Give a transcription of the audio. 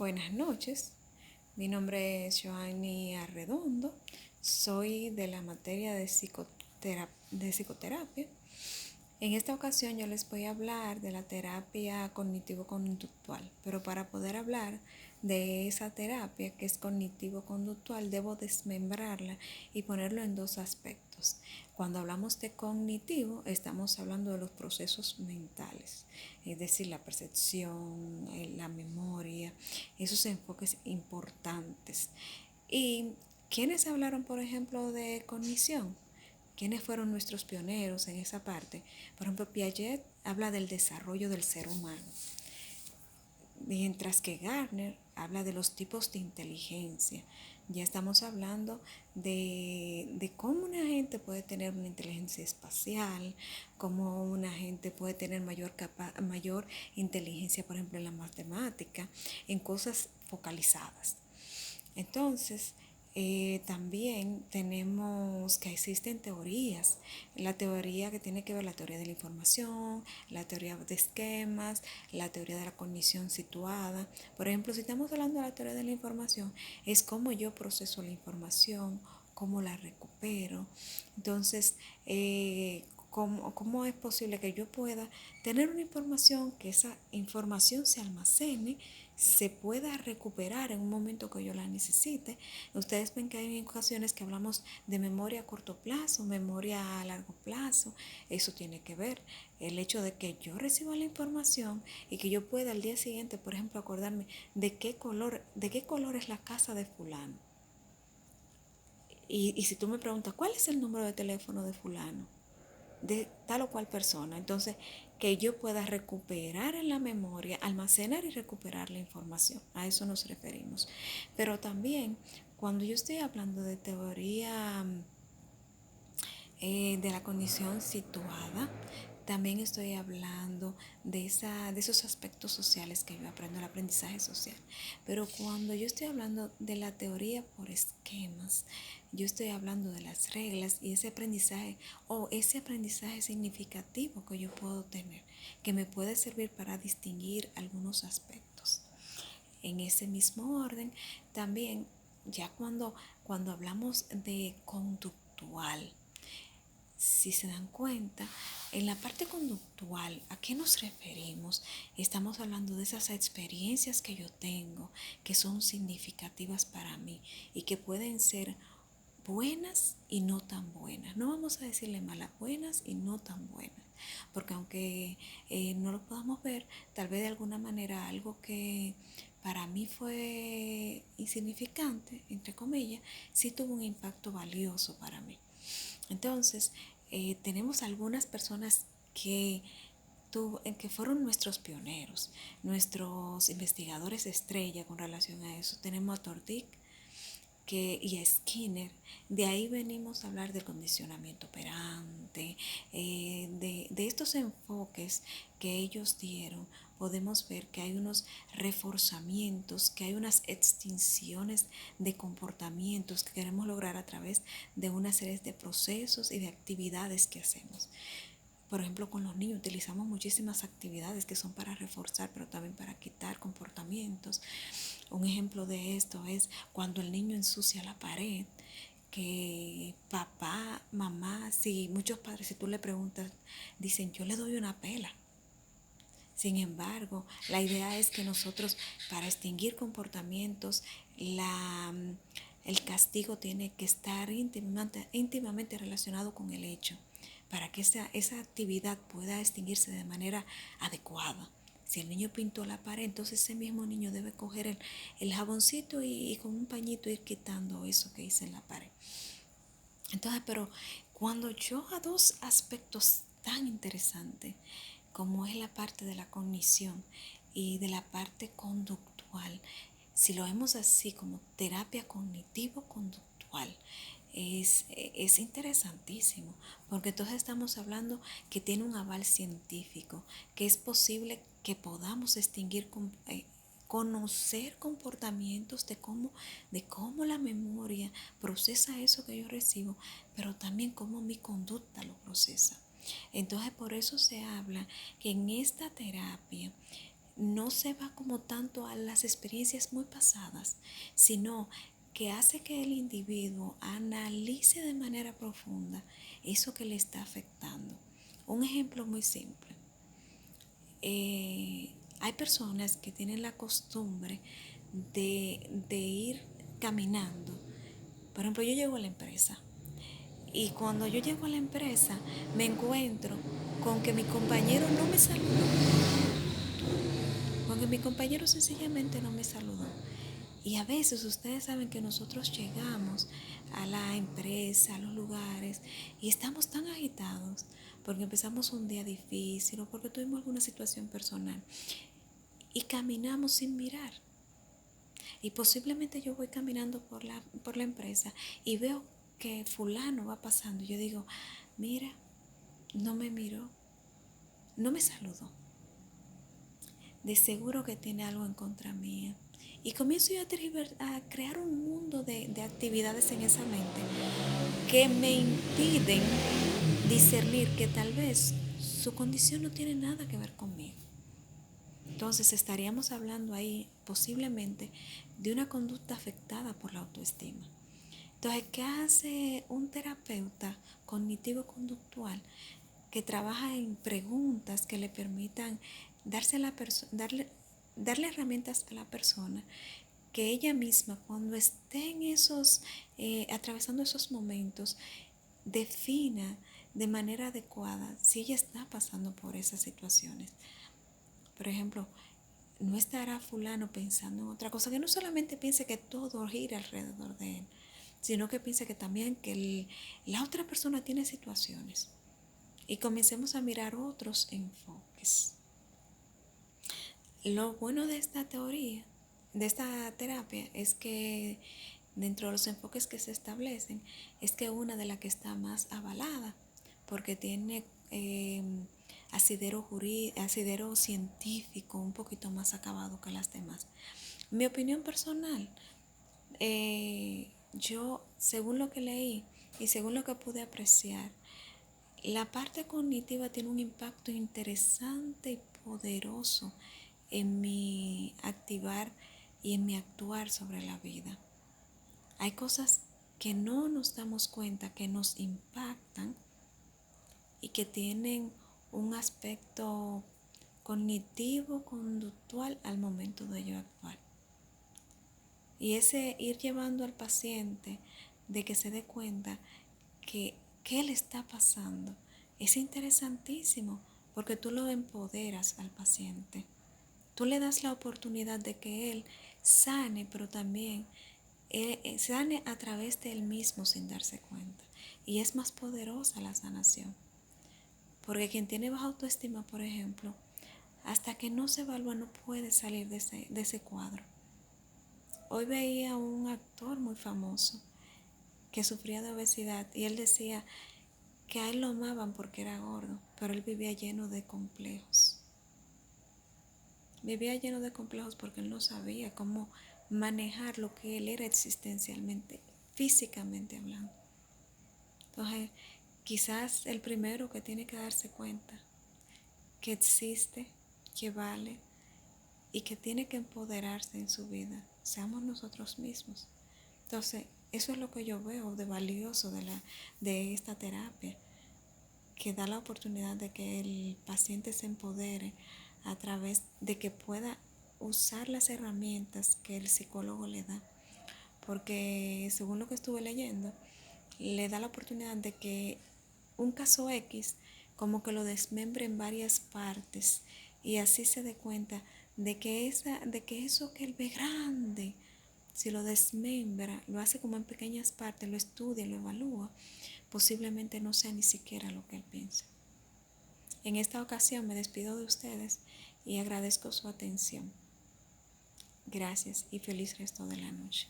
Buenas noches, mi nombre es Joanny Arredondo, soy de la materia de psicoterapia. En esta ocasión yo les voy a hablar de la terapia cognitivo-conductual, pero para poder hablar de esa terapia que es cognitivo-conductual debo desmembrarla y ponerlo en dos aspectos. Cuando hablamos de cognitivo estamos hablando de los procesos mentales, es decir, la percepción, la memoria, esos enfoques importantes. ¿Y quiénes hablaron, por ejemplo, de cognición? ¿Quiénes fueron nuestros pioneros en esa parte? Por ejemplo, Piaget habla del desarrollo del ser humano, mientras que Gardner habla de los tipos de inteligencia. Ya estamos hablando de cómo una gente puede tener una inteligencia espacial, cómo una gente puede tener mayor inteligencia, por ejemplo, en la matemática, en cosas focalizadas. Entonces, también tenemos que existen teorías, la teoría que tiene que ver la teoría de la información, la teoría de esquemas, la teoría de la cognición situada. Por ejemplo, si estamos hablando de la teoría de la información, es cómo yo proceso la información, cómo la recupero. Entonces, ¿cómo es posible que yo pueda tener una información, que esa información se almacene, se pueda recuperar en un momento que yo la necesite? Ustedes ven que hay ocasiones que hablamos de memoria a corto plazo, memoria a largo plazo. Eso tiene que ver el hecho de que yo reciba la información y que yo pueda al día siguiente, por ejemplo, acordarme de qué color es la casa de fulano. Y si tú me preguntas, ¿cuál es el número de teléfono de fulano? De tal o cual persona. Entonces, que yo pueda recuperar en la memoria, almacenar y recuperar la información. A eso nos referimos. Pero también, cuando yo estoy hablando de teoría de la condición situada, también estoy hablando de esos aspectos sociales que yo aprendo, el aprendizaje social. Pero cuando yo estoy hablando de la teoría por esquemas, yo estoy hablando de las reglas y ese aprendizaje significativo que yo puedo tener, que me puede servir para distinguir algunos aspectos. En ese mismo orden, también ya cuando hablamos de conductual, si se dan cuenta, en la parte conductual, ¿a qué nos referimos? Estamos hablando de esas experiencias que yo tengo, que son significativas para mí y que pueden ser buenas y no tan buenas. No vamos a decirle malas, buenas y no tan buenas. Porque aunque no lo podamos ver, tal vez de alguna manera algo que para mí fue insignificante, entre comillas, sí tuvo un impacto valioso para mí. Entonces, tenemos algunas personas que fueron nuestros pioneros, nuestros investigadores estrella con relación a eso. Tenemos a Tordic y a Skinner. De ahí venimos a hablar del condicionamiento operante, de estos enfoques que ellos dieron. Podemos ver que hay unos reforzamientos, que hay unas extinciones de comportamientos que queremos lograr a través de una serie de procesos y de actividades que hacemos. Por ejemplo, con los niños utilizamos muchísimas actividades que son para reforzar, pero también para quitar comportamientos. Un ejemplo de esto es cuando el niño ensucia la pared, que papá, mamá, si muchos padres, si tú le preguntas, dicen, yo le doy una pela. Sin embargo, la idea es que nosotros, para extinguir comportamientos, el castigo tiene que estar íntimamente relacionado con el hecho, para que esa actividad pueda extinguirse de manera adecuada. Si el niño pintó la pared, entonces ese mismo niño debe coger el jaboncito y con un pañito ir quitando eso que hice en la pared. Entonces, pero cuando yo a dos aspectos tan interesantes como es la parte de la cognición y de la parte conductual, si lo vemos así como terapia cognitivo-conductual, es interesantísimo, porque entonces estamos hablando que tiene un aval científico, que es posible que podamos conocer comportamientos de cómo la memoria procesa eso que yo recibo, pero también cómo mi conducta lo procesa. Entonces por eso se habla que en esta terapia no se va como tanto a las experiencias muy pasadas, sino que hace que el individuo analice de manera profunda eso que le está afectando. Un ejemplo muy simple. Hay personas que tienen la costumbre de ir caminando. Por ejemplo, yo llego a la empresa y cuando yo llego a la empresa me encuentro con que mi compañero no me saludó, con que mi compañero sencillamente no me saludó. Y a veces ustedes saben que nosotros llegamos a la empresa, a los lugares, y estamos tan agitados porque empezamos un día difícil o porque tuvimos alguna situación personal y caminamos sin mirar. Y posiblemente yo voy caminando por la empresa y veo que fulano va pasando. Yo digo, mira, no me miró, no me saludó. De seguro que tiene algo en contra mía. Y comienzo yo a crear un mundo de actividades en esa mente que me impiden discernir que tal vez su condición no tiene nada que ver conmigo. Entonces estaríamos hablando ahí posiblemente de una conducta afectada por la autoestima. Entonces, ¿qué hace un terapeuta cognitivo-conductual que trabaja en preguntas que le permitan darle herramientas a la persona que ella misma, cuando esté en atravesando esos momentos, defina de manera adecuada si ella está pasando por esas situaciones? Por ejemplo, no estará fulano pensando en otra cosa, que no solamente piense que todo gira alrededor de él, sino que piense que también que la otra persona tiene situaciones y comencemos a mirar otros enfoques. Lo bueno de esta teoría, de esta terapia, es que dentro de los enfoques que se establecen, es que una de las que está más avalada, porque tiene asidero científico un poquito más acabado que las demás. Mi opinión personal, yo, según lo que leí y según lo que pude apreciar, la parte cognitiva tiene un impacto interesante y poderoso en mi activar y en mi actuar sobre la vida. Hay cosas que no nos damos cuenta que nos impactan y que tienen un aspecto cognitivo, conductual al momento de yo actuar. Y ese ir llevando al paciente de que se dé cuenta que qué le está pasando es interesantísimo porque tú lo empoderas al paciente. Tú le das la oportunidad de que él sane, pero también sane a través de él mismo sin darse cuenta. Y es más poderosa la sanación. Porque quien tiene baja autoestima, por ejemplo, hasta que no se evalúa no puede salir de ese cuadro. Hoy veía un actor muy famoso que sufría de obesidad y él decía que a él lo amaban porque era gordo, pero él vivía lleno de complejos. Vivía lleno de complejos porque él no sabía cómo manejar lo que él era existencialmente, físicamente hablando. Entonces, quizás el primero que tiene que darse cuenta que existe, que vale y que tiene que empoderarse en su vida, seamos nosotros mismos. Entonces, eso es lo que yo veo de valioso de esta terapia, que da la oportunidad de que el paciente se empodere a través de que pueda usar las herramientas que el psicólogo le da. Porque según lo que estuve leyendo, le da la oportunidad de que un caso X como que lo desmembre en varias partes y así se dé cuenta de que eso que él ve grande, si lo desmembra, lo hace como en pequeñas partes, lo estudia, lo evalúa, posiblemente no sea ni siquiera lo que él piensa. En esta ocasión me despido de ustedes y agradezco su atención. Gracias y feliz resto de la noche.